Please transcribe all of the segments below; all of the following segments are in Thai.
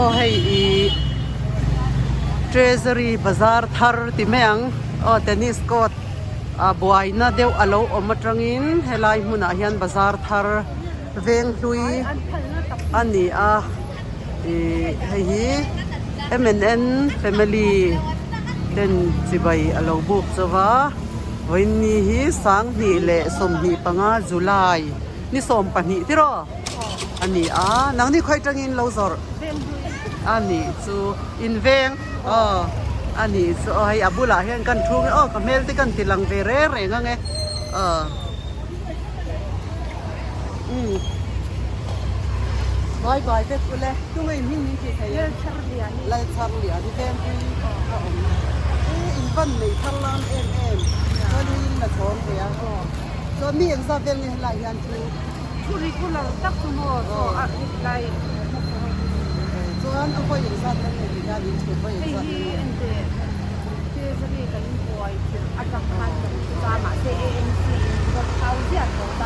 oh hei i treasury bazaar thar ti meang oh tennis court buai na deu alo omatrangin helai hmuna hian bazaar thar veng hlui ani a hei hi MNN family ten chibai alo buk chawa voin ni hi sang ni le som ni panga July ni som pani tiro ani a nang ni khoi tangin lo zor ani chu in veng ani chu ai abula hian kan thung kamel te kan tilang ve re re nga nge bye bye te kule tu ngai min ni ki thai lai char lia ni veng ki in pan nei thalan em cho ni la chon ve a cho mi en za vel ni la hian chu ri kula tak tu mo lai chuan a khoi in sa tan ni ya din chu khoi in sa这这里跟我啊，刚看的，咱马 CANC 个超价头单，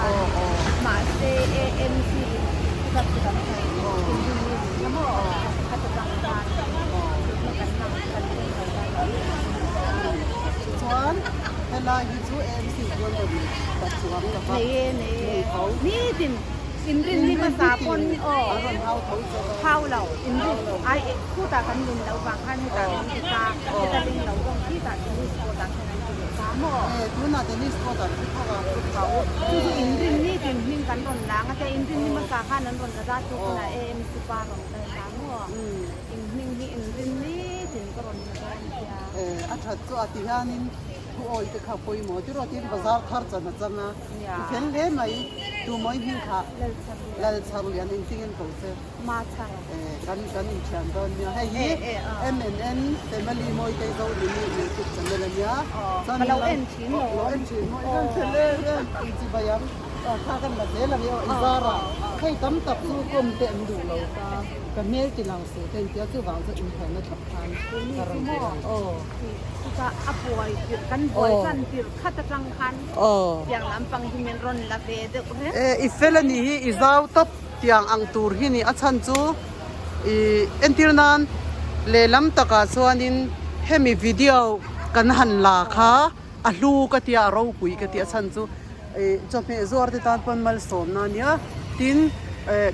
马 CANC 个这个那个，那么它就刚单，那个上跟这个chuan hela hi chu MC gon lo ni ta chuang la baนี่ดินอินรินนี่ภาษาคนเข้าเราอินรินไอ้ผู้ตากันลินเราบางท่านตาลินตาจะลินเราตรงที่ตาลินโคตาขนาดนี้สามดูน่าจะนี่สปอร์ตที่เขาคืออินรินนี่ดินลินกันรนล้างแต่อินรินนี่ภาษาข้านั้นรนกระดาษทุกคนเอ็มสิบาร์ของในสามอินรินนี่อินรินนี่ดินก็รนกระดาษอัฐตัวอธิฮานินผู้โอยจะขับไปหมดที่รถที่บาซาร์คาร์จันจังนะเห็นเลยไหมดูไม่หิ้งขาแล้วชาลียนจริงๆเขาเสียมาใช่กันอีกชั้นตอนนี้ให้ยี่ MNN แต่มาลีมวยใจเราดีนี่จุดจังเลยเนี่ยเราเอ็นชิ้นเราเอ็นชิ้นเราเฉลยอีจีบยังถ้ากันแบบนี้เราเรียกอิซาระให้ตั้มตับสู้กลมเต็มดูเราก็เมื่อกินเราเสียเต็มเจ้าคือวางจะอินเทอร์เน็ตทับทันการันตีก็อัพไว้ติดกันบ่อยกันติดขัดจังคันอย่างลำปังที่มันร้อนละเวเด็กอีเฟลนี่อีเจ้าตับอย่างอังตูร์ที่นี่อัชันจูเอ็นทิร์นันเลลำตะกาส่วนนินเฮมีวิดีโอกันหันลาค่ะอัลลูกที่เราคุยกันที่อัชันจูจอมเฮซัวร์ที่ตานปนมาลสมนั่นเนี่ยทิน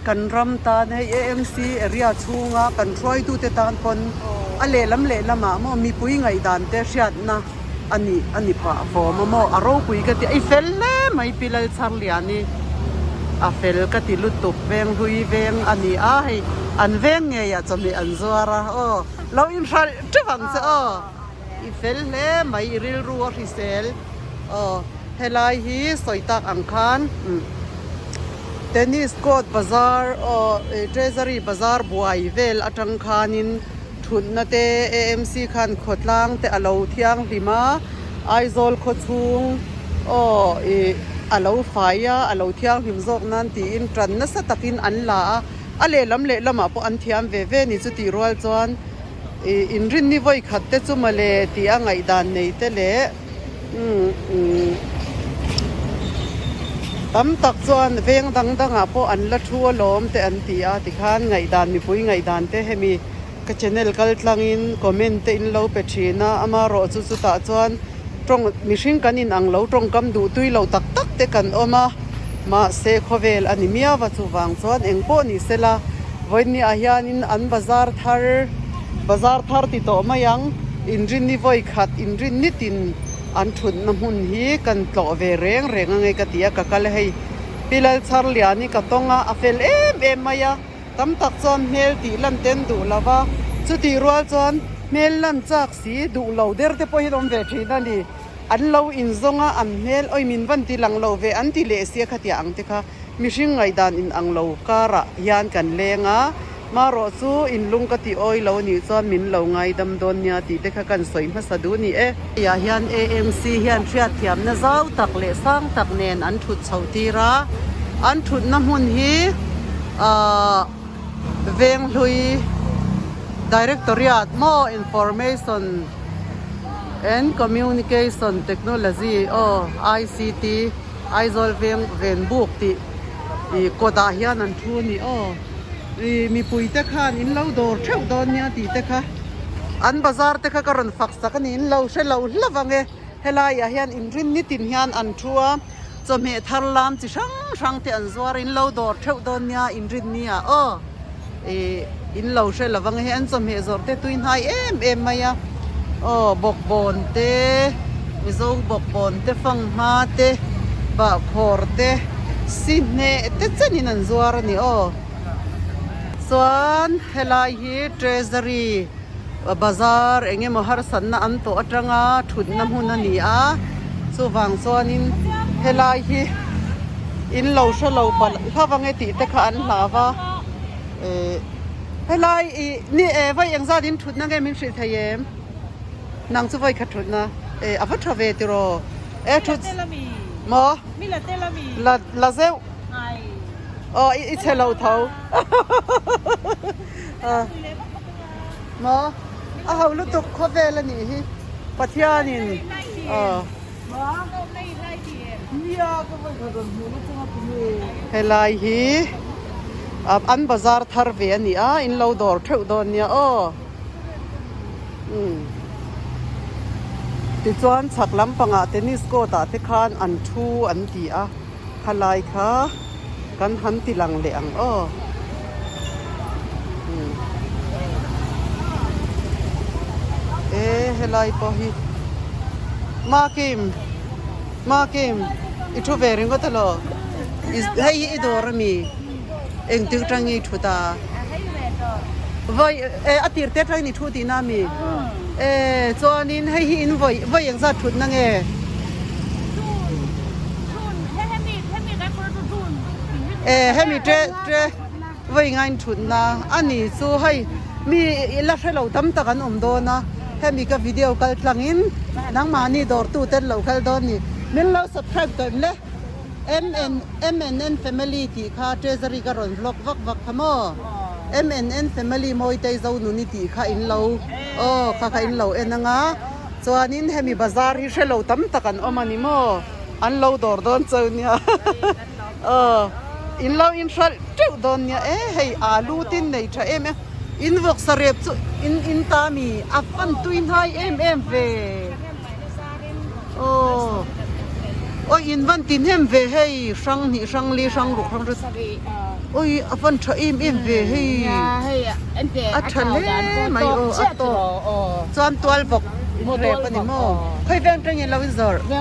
กันรำตาใน AMC เอเรียชูงากันทรอยดูที่ตานปนเลลำมาโมมีปุยไงดันเตเชียดนะอันนี้ป่าฟอมโมเราคุยกันที่ไอเฟลเล่ไม่พิลชาร์ลียนี่เฟลกันที่ลุตุกเวงหุยเวงอันนี้อันเวงไงอยากจะมีอันซัวระเราอินทร์จะฟังซะอีเฟลเล่ไม่ริลรัวริเซลเฮลัยฮีสอยตักอังคารเทนนิสโคร์ตบาซาร์เทรเซอรี่บาซาร์บัวเวลอัตังคานินทุนนาเต AMC คันขดล่างแต่อลาวเทียงลิมาไอโซลขดชุงอลาวไฟอลาวเทียงหิมซอกนั่นตีอินทรันนัสตักินอันลาเลลำมาพออันเทียมเวนี่จุดที่รัวจวนอินรินนี่ไว้ขัดเตจุมาเลตีอ่างไอดานในเตเลตั้มตักจวนเวงดังพออันละชัวล้มแต่อันตีติขานไงดานมีปุยไงดานเตให้มีก็ชแนลกัลต์ลังอินคอมเมนต์อินเราเป็ดชีนะอามารอจุดตาจวนตรงมิชิงกันอินอังเราตรงกำดูตุยเราตักเตกันออกมาเซโคเวลอันนี้มีอาวัตถุวางจวนเองพอนี่เสละวันนี้อาหารอินอันบาซาร์ทาร์ติโตมายังอินรินนี่ไว้ขัดอินรินนิตินอันทุนน้ำหุ่นฮีกันโตเวเร่งไงกติยากะกะเลยพิลชาร์ลียนี่ก็ต้องเฟลเอ็มมายาตั้มตักจอนเมลตีลันเต็นดูลาวาจุดที่รัวจอนเมลลันจากสีดูเหล่าเดอร์เตปอยดอมเวทีนั่นนี่อันเราอินซงอันเมลมินวันที่หลังเราเวอันที่เลเซียขัดยาอังติค่ะมิชิงไงดานอินอังเราการะยานกันเลงมารอสู้อินลุงกติอ้อยเรานี่จอนมินเราไงดำโดนเนี่ยตีเด็กกันสวยมาสะดุนี่ยาฮิอัน AMC ฮิอันเชียเทียมนะเจ้าตักเลสังตักเนนอันถุดเฉาตีระอันถุดน้ำหุ่นฮีเวงลุย Directorate More Information and Communication Technology ICT ไอโซลเวงบุกติโกดาฮิอันอันทุนี่ มีปุ๋ยเตะค่ะอินเราโดดเช่าโดนเนี่ยตีเตะค่ะอันบาซาร์เตะค่ะกรณฝักสักนินเราใช้เราละวังเฮลายเฮียนอินรินนิตินเฮียนอันชัวจะมีทาร์ลามจิช่างเตียนซัวรินเราโดดเช่าโดนเนี่ยอินรินเนี่ยอินเราใช้ละวังเฮียนจะมีจอร์เตตุยนไฮมายบอกบอนเตมิโซบอกบอนเตฟังมาเตบะคอร์เตสินเนเตจันินันซัวรนี่ส่วนเฮลายฮีเทรซารีบาซาร์เองมหาสันนะอันโตอัตรงาทุนน้ำหุนนี่ส่วนวังส่วนนินเฮลายฮีอินเราชะเราปะถ้าวังไอติเตคะอันลาวะเฮลายนี่ว่ายังซาดินทุนนั่งไงมินสิทายมนางสุวัยขัดทุนนะอภัทรเวติโรทุนมอมีละเตละมีละเซลอีเชลเอาเท้ามอเอาลุตุกข้อเวลนี่ฮิปัทยานินหมอไล่ดียาก็ไม่กระโดดหูลุตุกมาปีเฮลายฮีอันบาซาร์ทาร์เวียนี่อินเราดอร์เท่าดอนเนี่ยติดจวนฉักลำปังเทนนิสโกตาเทคานอันทูอันตีขลายค่ะกันหันติลังเหลียงเฮลายปอฮีมาคิมอิทูเวริงก็ตลอดให้อีดอร์มีเองตึกจังงี้ทุตาวัยอาทิตย์เตะจังนี่ทุตินามีจอนินให้อินวัยยังจะทุนนั่งให้มีเจวัยงานทุนนะอันนี้สู้ให้มีลักษณะเราทำตะกันโดนนะให้มีกับวิดีโอกัลกลังอินนังมานี่ดอร์ตู้เต้นเรากัลดอนนี่มิลเรา subscribe กันเลย MNN Family ที่ข้าเจสรีการอนบล็อกวักพม่า MNN Family มวยเตยเจ้าหนุนี่ที่ข้าอินเราข้าอินเรานังส่วนนี้ให้มีบาซาร์ที่เชลเราทำตะกันมันนี่มั้อันเราดอร์ดอนเจ้าเนี่ยอินเราอินชัลเจ้าดอนเนี่ยให้อาลูตินในช่วยอินวกสเรียบอินตามีอัฟฟันตุยนไฮเวอินวันตินเวให้ช่างนี่ช่างลีช่างลูกช่างรุดอัฟฟันช่วยเวให้อัชเลไม่อัตโตจวนตัวบอกเรียบนี่มั้งเคยแวงจังยังเราอินซอร์แว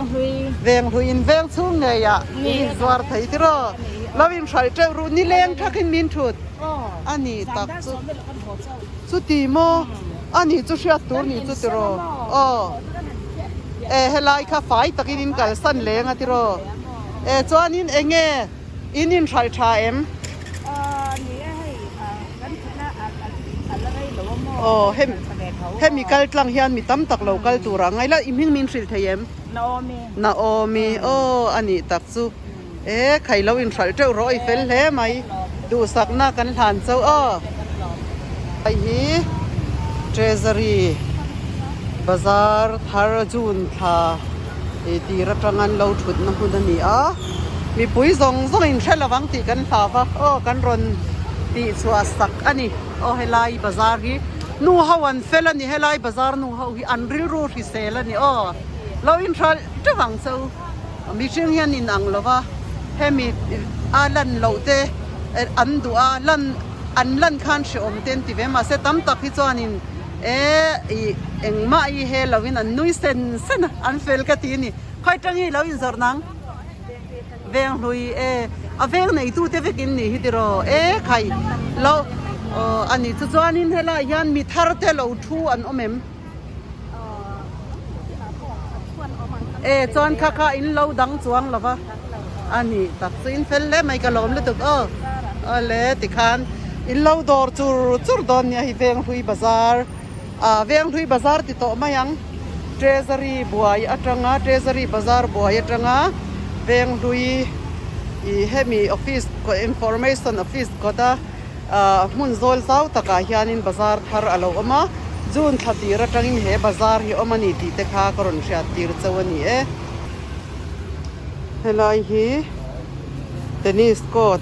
งหุยอินแวงสูงเลยอินซอร์ไทยที่เราอินใช้เจ้ารุ่นนี่เลี้ยงทักขึ้นมินชุดอันนี้ตักสุดที่มั้งอันนี้จุดเชียตัวนี้จุดที่รอเฮลายข้าไฟตะกินกันสั้นเลี้ยงอ่ะที่รอจวนนี้อินใช้ชานี่ให้กันนะอะไรหรือว่ามั้งให้มีกัลกลางเฮียนมีตั้มตักเรากัลตัวรังไงล่ะอิมินสิลเทียมนาโอมีอันนี้ตักสุใครเราอินใช้เจ้ารอยเฟลเล่ไหมดูสักหน้ากันทานเจ้าไอ้ฮีเทรซารีบาซาร์ทาร์จูนค่ะตีรัตงันเราถุดน้ำพุนนี่มีปุ๋ยส่งอินเชลวังตีกันสาวกันรอนตีสวสักอันนี้เฮลายบาซาร์ฮีนูฮาวันเฟลนี่เฮลายบาซาร์นูฮาฮีอันริรูที่เซลนี่เราอินใช้เจ้าวังเจ้ามีเชียงเฮียนอินอังหรอวะให้มีลันเราเตอันดูลันขันเชื่อมเต็นที่เวมาเสตั้มตักที่จวนินเอ็งมาอีเฮลาวินอันนุยเซนอันเฟลกตีนี่ค่อยจังยี่เราอินสร์นังเวงลุยเวงในตู้เทวกินนี่ฮิตรใครเราอันนี้จวนินเฮลายันมีทาร์เตเราทูอันอมมจวนข้าอินเราดังจวงหรอวะอันนี้ตักซินเฟลเล่ไม่กระลมเลยตุกเล่ติคันอินเราดอร์จูร์ดอนเนี่ยฮิเวงหุยบาซาร์เวงหุยบาซาร์ติโตมายังเทรซารีบัวอัตรงาเทรซารีบาซาร์บัวอัตรงาเวงหุยให้มีออฟฟิศก็อินฟอร์เมชันออฟฟิศก็ได้มุนโซลเซาตะกาฮิอานินบาซาร์ทาร์อโลมาจูนทัดดีระจังอินเฮบาซาร์ฮิอมานีติเตคากรอนเชียตีร์เจ้าวันนี้เฮลายฮีเทนนิสโคต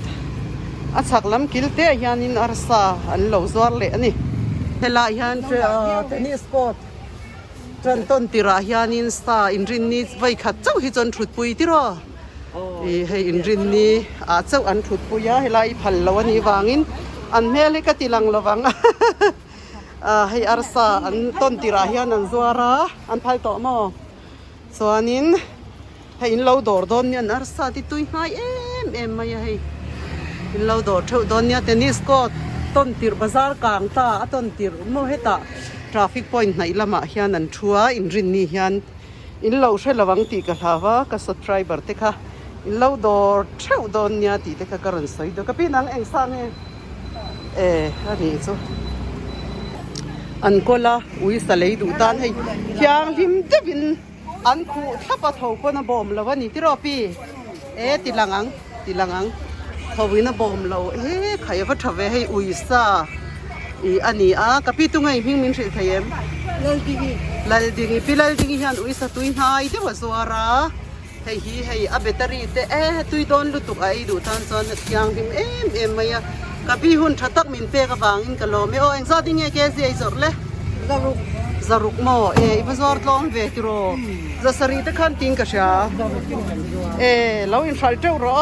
a chak lam kil te hian in arsa an lo zuar le ani hela hian tennis court tran ton tira hian in sta in rin ni vai khat chau hi chon thut pui ti ro hei in rin ni a chau an thut pui ya hela I phal lo ani wangin an mel ka tilang lawang hei arsa an ton tira hian an zuara an phal to mo chuanin hei in lo dor don ni an arsa ti tui hai em mai hei in lo dor theu don nia tennis court ton tir bazar kang ta a ton tir mo heta traffic point nai lama hian an thua in rin ni hian in lo hre lawang ti ka hlawa ka subscriber te kha in lo dor theu don nia ti te kha karan soi do ka pinang eng sang ani chu an kola ui salei du tan hei thiang lim devin an khu thapa tho ko na bom lawani ti ro pi tilangang thawina bom lo khaya va thave hei ui sa I ani a kapi tu ngai hing min thil thayem lal dingi pilal dingi hian ui sa tui hai te wa zuara hei a battery te tui don lu tuk ai du tan chon thiang dim em maya kapi hun thatak min pe ka bangin ka lo me o eng za ding ke zi ai zor le zaruk mo I bazor tlong ve tiro za sari te khan ting ka sha lo in thal teu ro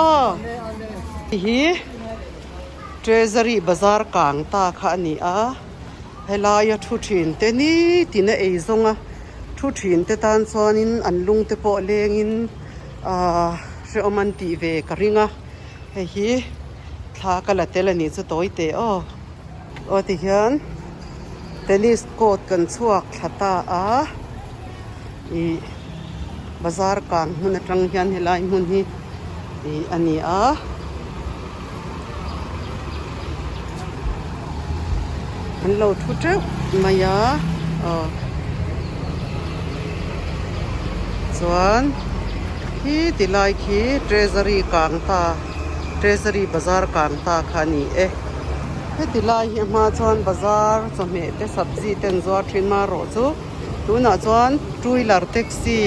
hi treasury bazar kang ta kha ani a helaya thu thin te ni tina ei zonga thu thin te tan chuanin an lung te po lengin se oman ti ve karinga hi thla kala telani chu toi te o ti hian tennis court kan chuak thata a I bazar kang hun atang hian helai mun hi ani a an lo thu treu maya chuan hi tilai khi treasury kang ta treasury bazar kang ta khani he tilai hi ma chuan bazar chome te sabji ten zo thin ma ro chu tuna chuan two wheeler taxi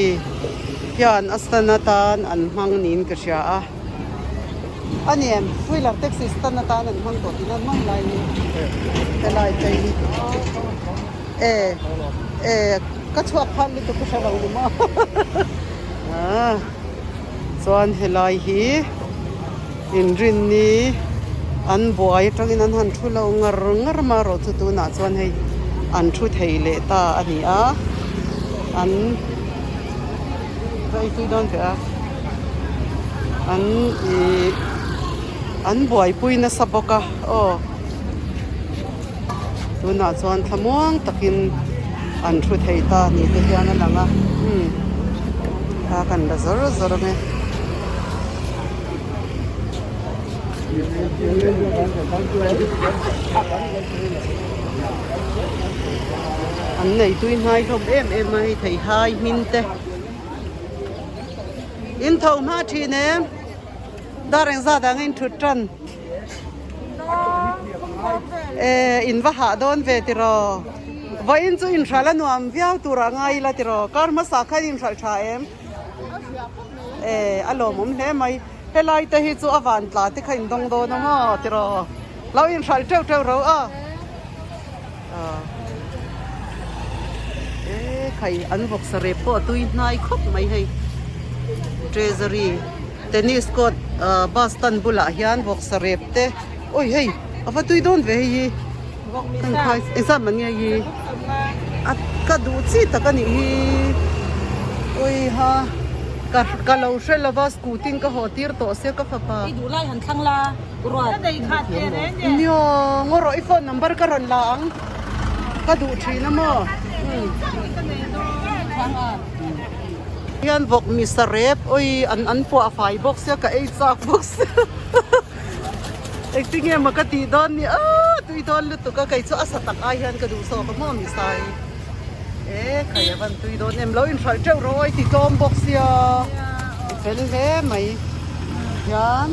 hian astana tan an hmang nin ka sha a aniem two wheeler taxi astana tan an hmang to tin an mang lai ni telai chai ka chuak phan ni to ka sha lo ma chuan helai hi in rin ni an buai tangin an han thu lo ngar ma ro chu tu na chuan hei an thu thei le ta ani a an vai tu don ka an buai pui na saboka tu na chuan thamuang takin an thu thei ta ni te hian langa ta kan da zar me anh này tuy hai không em ơi thầy hai min te in thầu ma chi nè đã rằng ra đang in thut trần in va hạ don về tiro và in chu in shala nuam viau tura ngai la tiro kar ma sa kha in shal cha em alo mum he mai helai te hi chu awan tla te khain dong do na ma tiro lo in shal treu ro khai an vok sare po tui nai khop mai hei treasury tennis court Boston bula hian vok sare te oi hei afa tui don ve hi kan khai exam man nge hi at ka du chi takani hi oi ha ka lo shela ba scooting ka hotir to se ka fa pa du lai han thang la ruat dei khat te ne nyo ngoro I phone number ka ron lang ka du thi na mo yan vok mi sarep oi an po a fai box ya ka ei chak box acting em ka ti don ni tui don lu tu ka kai chu asa tak ai han ka du so ka mo mi sai kaya van tui don em lo in thal treu roi ti tom box ya fel he mai yan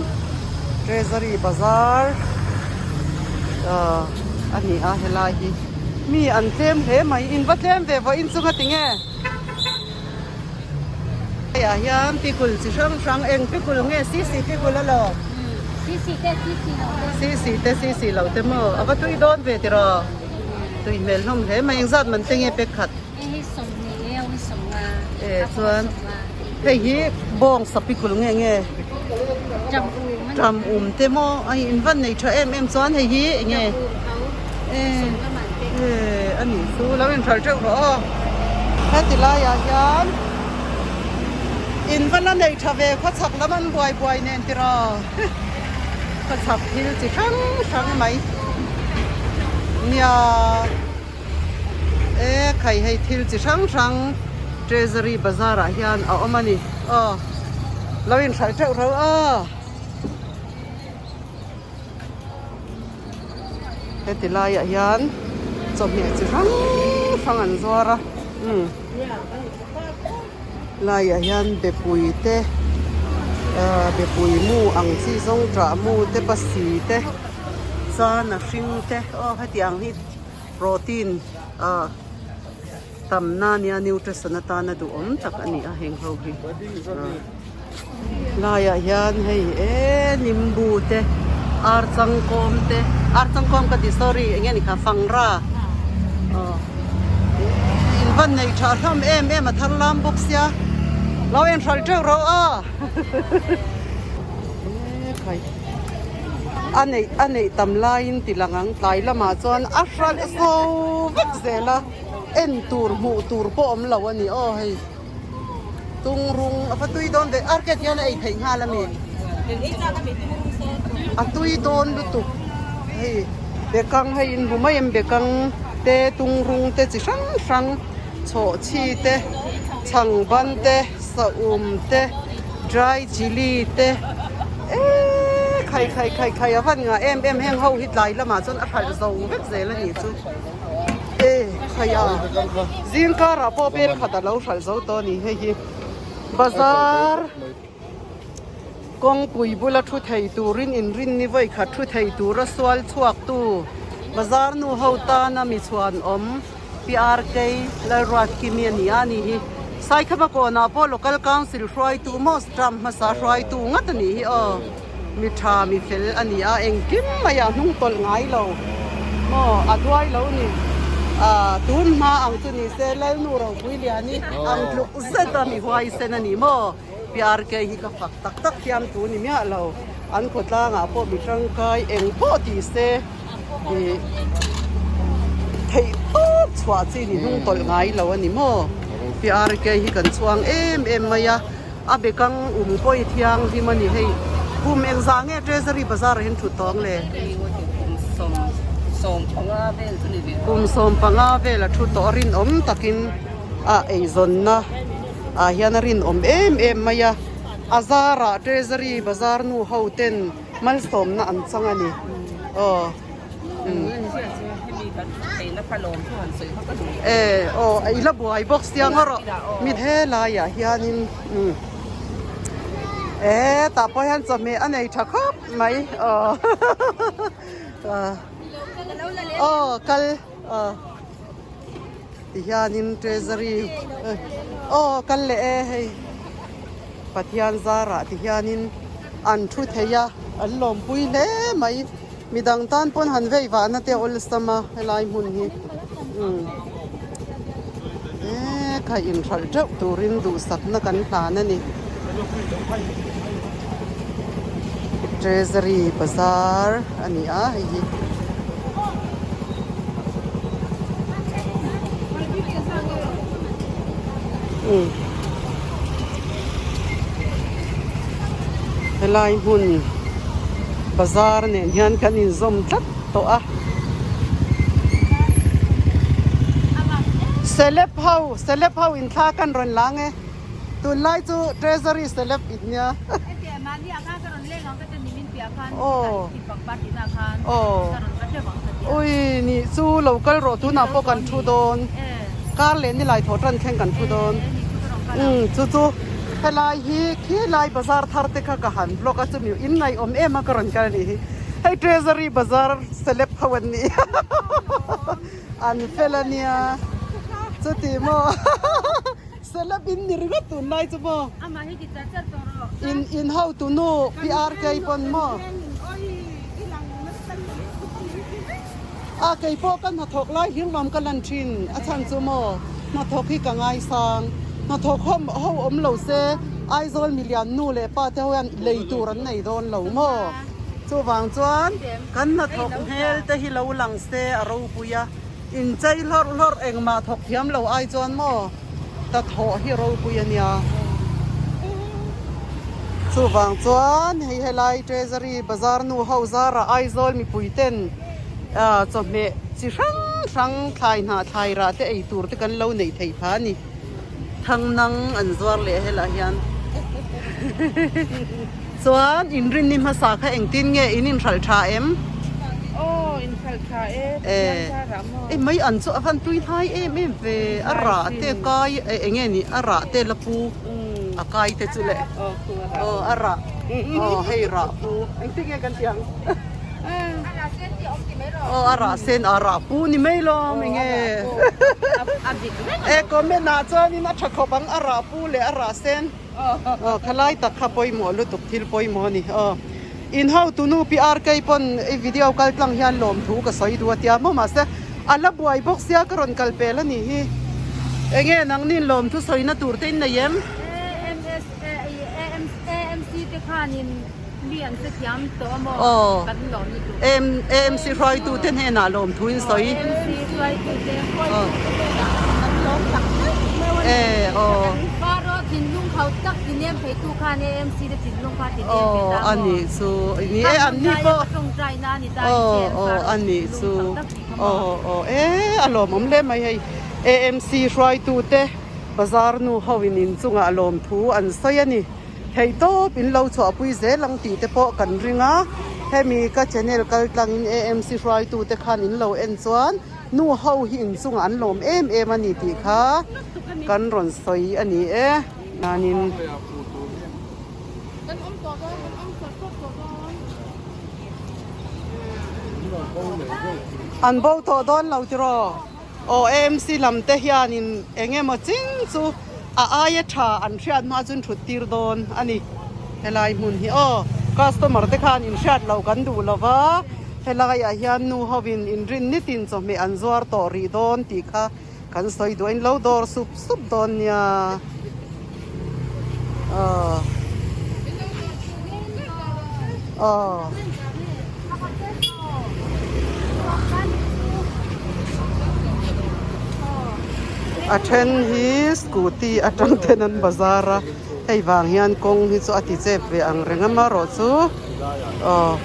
treasury bazar ani a helai mi an tlem he mai in va tlem ve vo in chu ngatinge ya hian pikul chi sang eng pikul nge si pikul lo สีเหล่าเต็มเอาก็ตุยโดนเวทีรอตุยเมลน้องเห็นมายังซัดมันเต็งเป็กขัดส่วนเฮ้ยบองสับปิกุลเงี้ยจำเต็มไอ้อินวันในช่วยส่วนเฮ้ยเงี้ยอันนี้สู้แล้วเป็นชายเจ้าหรอแค่ติลายยันอินวันนั้นในชาวเวเขาสักแล้วมันบวยเนี่ยติรอเขาสักที่จะช่างไหมเนี่ยใครให้ที่จะช่างเทรซรีบาซาร์ยันเอามานี่เราเป็นชายเจ้าเราแค่ติลายยันจบเนี่ยจะช่างอันซัวระลายยันเบปุยเตเบปุยมูอังซีซงจามูเตปัสสีเตซานาชิงเตให้ที่อังฮิตโปรตีนตำนาเนียนิวทริสนตานะดูตักอันนี้เฮงเขาฮิลายยันให้นิมบูเตอาร์จังคอมเตอาร์จังคอมก็ดิสอรี่อย่างเงี้ยนี่ค่ะฟังราอินวันในชาร์ทำมาทันลำบุกเสียเราเองชาร์เจ้าเราใครอันนี้ตำลายติลังตายละมาจนอัชรัลโซวิกเซล่ะตูร์หูตูร์ปอมเราวันนี้ให้ตุงรุงอะตุยโดนเดอาร์เกตยันไอเพลงฮาละมีอะตุยโดนดูตุเบกังให้อินบุไม่เอ็มเบกังเตตุงรุงเตจิช่างโฉชีเตช่างบันเตสะอุมเตดรายจิลีเตใครพันงาเอ็มแห้งเฮาฮิตไลละมาจนอภัยจะส่งเวกเซละนี่จูใครจิงการะพอเป็นขัดเราใช้เจ้าตัวนี้ให้บาซาร์กองปุยบุลทุไทยตูรินอินรินนี่ไว้ขัดทุไทยตูรัสวลชวกตูบาซาร์นูเฮาตานามิชวนพีอาร์เคและรัฐกิมีนีอานี่ใส่ข้าวโพดนาพอ local council ช่วยตูมอสตรัมมาสาช่วยตูงัดนี่มีชามีเฟลอันนี้เองกินมาอย่างนุ่งตลง่ายเราอัดไว้แล้วนี่ตูนมาอังตุนี่เซลล์นูเราคุยเรียนี่อังลุกเซตามีหัวเซนนี่พีอาร์เคฮิกฟักตักยามตูนี่มีเราอันกดล่างพอมีร่างกายเองพอดีเซที่ชวาจีนี่นุ่งตลง่ายเราอันนี้พีอาร์เคฮิกันช่วงมายาเบกังก้อยเทียงที่มันนี่ให้ภูมิเองสังเทรซรีภาษาเห็นถูกต้องเลยกุมสมปังอาเวลชุดต่อรินตักินไอซอนนะเฮียนรินมายาอาซาระเทรซรีภาษาหนูเฮาเต็นมัลสมนะอันสังอันนี้ไอ้ระบบไอ้บ็อกซ์ยังเหรอมีเท่ลายเฮียนินแต่พอเห็นจะมีอันไหนชักครับไหมกัลที่ยานินเทรซารีกัลเล่ปัทยานซาระที่ยานินอันทุเทียอันลมปุยเล่ไหมมีดังตันปนหันเวยวานะเตอลสมาเฮลายมุนฮีใครอินทรัลเจ้าตูรินดูสักนักันพลานั่นนี่Treasury Bazaar ani hi helai hun bazaar ne hian kan in zom tlat to celeb how in tha kan ron lang tu lai chu treasury celeb itnyaนี่สู้เราก็รอทุนาพกันทุดอนการเล่นนี่ลายถอดรันแข่งกันทุดอนจู่ให้ลายฮีขี้ลายบาซาร์ทาร์เตค่ะกันหันบล็อกก็จะมีอินในมากันกันนี่ให้เทรซารีบาซาร์เซเลบเขาวันนี้อันเฟลเนียจุดที่มั่วเซเลบอินนี่รึตุนไล่จุบ่อิน how to know PRK ปนมั่ว อาไก่พวกกันมาถกไล่หิ้งลมกันลันชินอาจารย์จูโมมาถกที่กังไงสังมาถกห้องอมเหลาเซไอโซนมิลลิอนนู่เลยป้าเจ้าอันเลยตูรันในโดนเหลาโมจูวางจวนกันมาถกเฮลแต่ฮิเหลาหลังเซอรูปุยะอินใจลอดเองมาถกเทียมเหลาไอจวนโมแต่ถกฮิรูปุยะเนี่ยจูวางจวนให้ไลเทรซารีบาซาร์นูเฮาซาระไอโซนมีปุยเต็นจบเมจิรังไทยนาไทยราแต่ไอตูร์ที่กันเล่าในไทยพานี่ทั้งนังอันจวร์เละเฮลายันส่วนอินรินนิมภาษาค่ะเองตินเงอินินชัลชาเอ็ม โอ้อินทัลชาไม่อันสุอันตุยไทยเวอาระเตกายเองนี่อาระเตลปูอากายเตจุเล่อาระให้ระปูเองติงเงกันเสียงอาระเซนอาระปูนี่ไม่ลองเงี้ยก็ไม่น่าจะนี่น่าจะขบังอาระปูเลยอาระเซนขลายตะขับปอยหมอลุตุกทิลปอยหมอนี่อินเฮาตุนูพีอาร์ไกปอนไอวิดีโอกัลตังยันลมถูกกับสอยดัวเตียมมาเสอัลลับวยบอกเสียกรอนกัลเปลนี่เองนังนี่ลมทุสอยน่าตูร์เต้นนะยัม AMC ที่ข้านินเรียนสักยามตัวมอกันหลอนอยู่ AMC รอยตูเต้นให้น่าลมทุนสอย AMC รอยตัวเดียวฟ้ารถถิ่นลุงเขาตักถิ่นเนียมไปตู้ข้าใน AMC ได้ถิ่นลุงข้าถิ่นเนียมไปตาม อันนี้สู้นี่อันนี้ก็ตรงใจน่านี่ได้อันนี้สู้อารมณ์ผมเล่นมาให้ AMC รอยตูเต้บาซาร์นูเฮาวินินจุงอารมณ์ทูอันสอยนี่ให้โตเป็นเราชอบปุยเสลังตีเตปอกันริงะให้มีก็ชแนลกัลตังอิน AMC รอยตูเตคันอินเราเอ็นส่วนนู่เฮาหินจุงอันลมมันนี่ตีค่ะกันรอนสอยอันนี้นานินอันเบาตัวดอนเราจะรอAMC ลำเทียนินมาจริงจูอายชาอันเชียดมาจุนชุดตีร์ดอนอันนี้เฮลัยมุนฮีคัสตอมอร์เตคานินเชียดเรากันดูละวะเฮลัยอายันนูฮาวินอินรินนิตินจอมอันจวร์ตอรีดอนตีค่ะกันสอยดูอินเราดอร์ซุปดอนเนี่ยอาเชนฮีสกูตีอาจังเทนันบาซาระให้วางยันกงฮิจูอติเจเวอังเรงมารอจู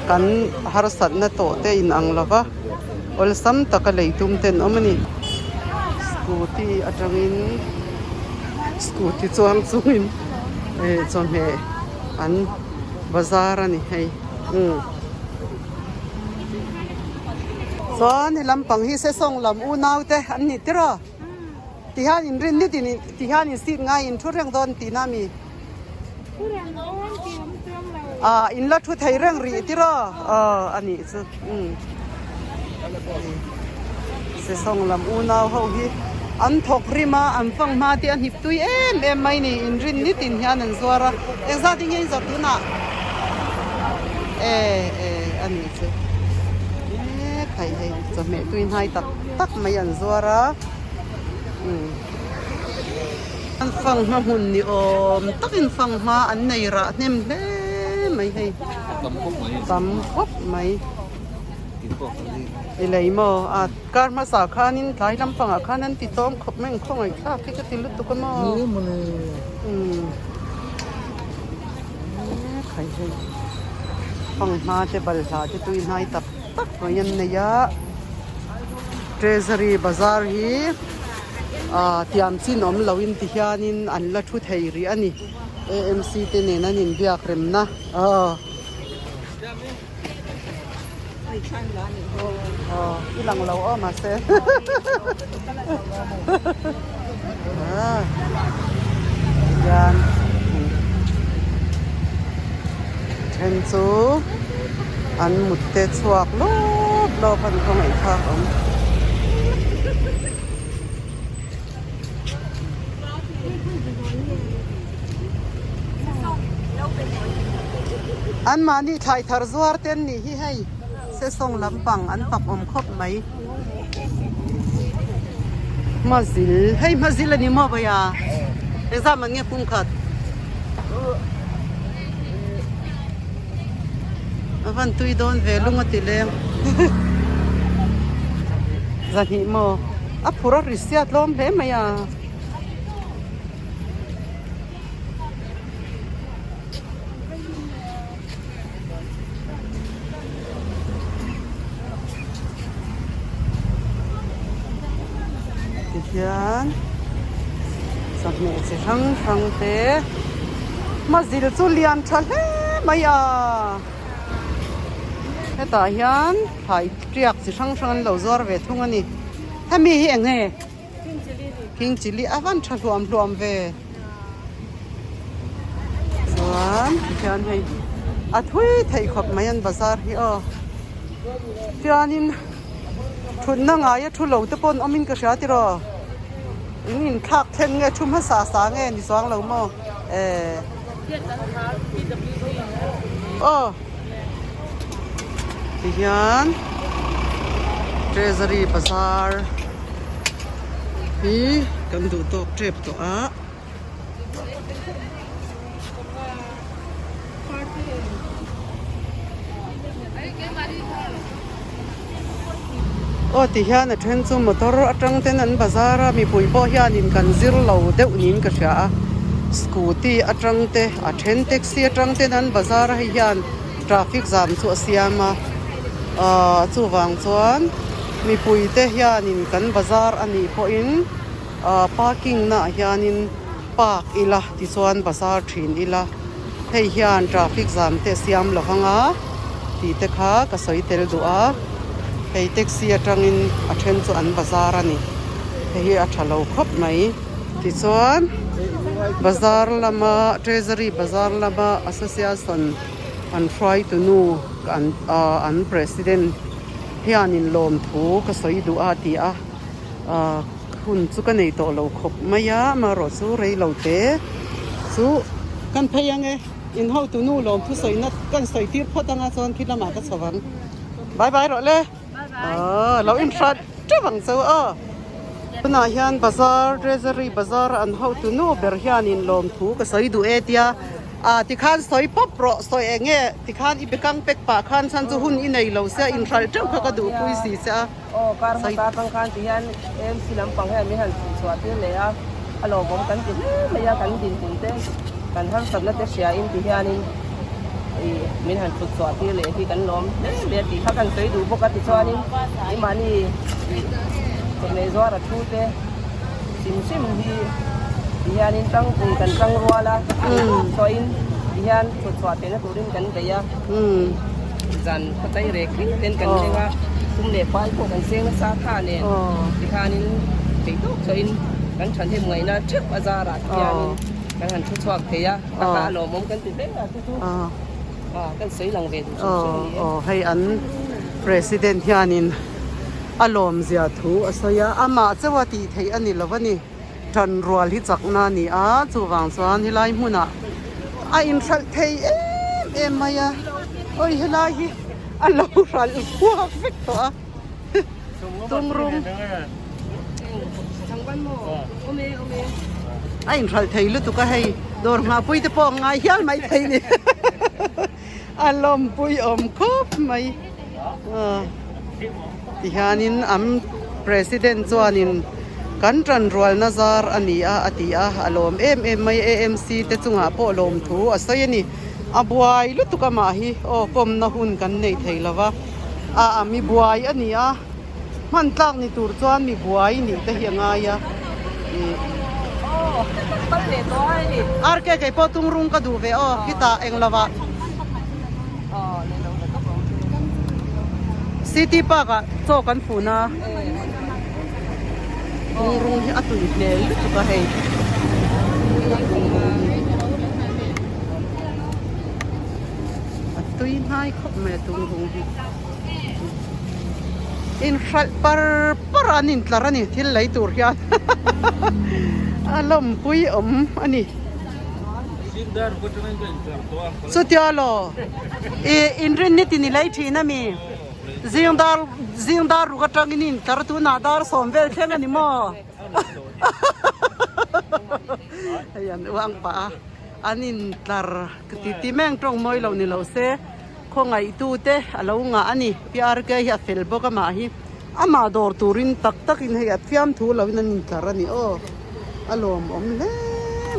กันฮาร์สัตนโตเตอินอังลาวะอลซัมตะกะเลยตุมเทนอมนี่สกูตีอาจังอินสกูตีจวงจุงอินจอมเฮอันบาซาระนี่ให้ส่วนลำปังฮิเซซงลำอูนาวเตอันนี้ติระที่ฮานินรินนี่ที่ฮานินสิง่ายอินทุเรื่องโดนตีนามีอินลัดทุไทยเรื่องรีติรออันนี้สุดเสส่งลำอูนาวเขาฮีอันทกริมาอันฟังมาที่อันหิบตุยไม่นี่อินรินนี่ตินฮานันสวาระซาติงยังจับดูนะอันนี้สุดใครให้จะเมตุยให้ตักไม่อันสวาระอันฟังมาหุ่นนี่ตักินฟังมาอันในระเนมเล่ไม่ให้ตำคบไหมอะไรมั้งการมาสาขานินหลายลำฟังอาคานั้นติดต้อมขบแม่งคงไอ้ข้าพี่ก็ติดลุตุกันมั้งใครให้ฟังมาจะบรรดาจะตุยนายตักมายันเนียเทรซรีบาซาร์ฮีที่อันซีนอมลาวินที่ฮานินอันละทุไทยรีอันนี้ AMC เตเนนันินเบียกเรมนะอีหลังเรามาเซ่ยันเชนซูอันมุดเตชวกลบพันของไอ้ข้าอันมานี่ไทยทาร์ซวาร์เต้นนี่ให้เสส่งลำปังอันปักอมคบไหม mazil hey mazil ani mo ba ya exam an nge pum khat avan tui don ve lunga ti leng zani mo a phura risiat lom hle maya yan sa mo si sang te mazil chu lian tha hle maya heta hian thai triak chi sang lo zor ve thung ani hami hi eng he king chili avan tha hluam ve chuan hian hei a thui thei khop mayan bazar hi o tianin thun na nga ya thu lo te pon amin ka sha ti ro in khak theng nge thum ha sa nge ni swang lo mo Yan Treasury Bazaar hi kan du to trip to a ti hian a then chu motor atang ten an bazar mi pui bo hian in kan zir lo deuh nin ka sha scooty atang te a then taxi atang ten an bazar hi hian traffic jam chu asiama chu wang chuan mi pui te hianin kan bazar ani po in parking na hianin park ila ti chuan bazar thin ila hei hian traffic jam te siam lovanga ti te kha ka soi tel du a hei taxi atangin a then chu an bazar ani hei a thalo khop mai ti chuan bazar lama treasury bazar lama association an try to know an president hianin lom thu ka soi du a ti a hun chu ka nei to lo khop maya ma ro chu rei lo te chu kan phayang e in how to know lom thu soi na kan soi tir photanga chon khilama ka chawang bye bye ro le lo in shot chawang so na hian bazar treasury bazar an how to know ber hianin lom thu ka soi du e tia ti khan soi pop ro soi enge ti khan i bekang pek pa khan san chu hun i nei lo se in ral chau kha ka du pui si cha kar ma ta tang khan ti hian em silam pang he mi han chwa ti le a alo bom kan ti me ya kan din tin te kan han sab na te sia in ti hian in min han chut chwa ti le hi kan lom le ti kha kan soi du bo ka ti chwa ni i mani ko ne zo ra thu te sim hi hian in tang kun kan tang ruala so in hian chut chwa te na turin kan te ya jan khatai re kri ten kan lewa kum le pai ko kan seng sa kha ne ti khanin te to so in kan chan he ngai na chep azara hian kan han chut chwa te ya ka lo mom kan ti le tu kan sei lang ve hay an president hianin alom zia thu asaya ama chawati thei ani lovani than rual hi chakna ni a chuwang chuan hilai hmuna a in thal thei em maya oi hilai hi alo ral huak vek to a tumrum thangban mo ome a in thal thei lu tu ka hei dor ma pui te po ngai hial mai thei ni alom pui om khop mai ti hanin am president chuanin kan tran rual nazar ani a ati a alom mai AMC te chunga po lom thu asai ani abuai lutuka ma hi pom na hun kan nei theilawa mi buai ani a man tlak ni tur chuan mi buai ni te hianga ya pat le to ai ar ke po tung rung ka du ve kita englawa le lo ka po city park a cho kan phuna rung hi atui hle lutuka hei atui nai khop me tung rung hi in fal par anin tlarani thil lai tur hian alom pui ani sutialo internet ni lai thina mi zingdar ruga tanginin tar tu na dar somvel theng ani mo ayan uang pa anin tar titi meng trong moi lo ni lo se kho ngai tu te alo nga ani piar ke ya fel bo ka ma hi ama dor turin tak tak in he fiam thu lo in nin tar ani o alom om le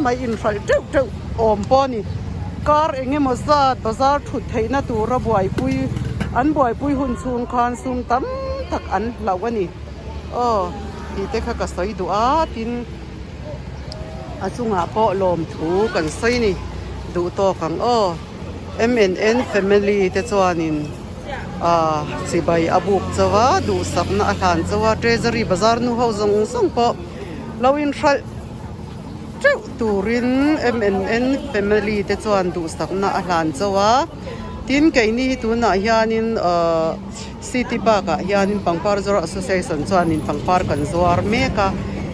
mai in fal teu teu om po ni kar enge mo za bazar thut theina tu ra buai pui an buai pui hun chung khan sum tam tak an lawani o ti te kha ka soi du a tin achunga po lom thu kan soi ni du to kang o MNN family te chuanin sibai abuk chawa du sakna athan chawa treasury bazar nu ho zong song po lawin khal chu turin MNN family te chuan du sakna athan chawa tin kaini tu na hianin city park a hianin pangpar zor association chuanin pangpar kan zuar meka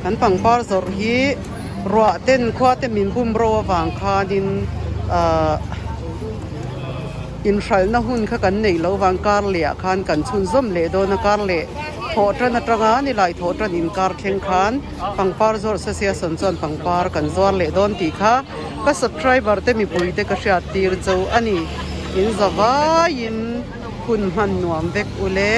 kan pangpar zor hi ruwa ten khwa te min bum ro wang khanin in hral na hun kha kan nei lo wang kar le khan kan chun zom le do na kar le thotra na tanga ni lai thotra in kar theng khan pangpar zor association chuan pangpar kan zuar le don ti kha ka subscriber te mi pui te ka hria tir chau ani in zawa in hun man nuam vek ule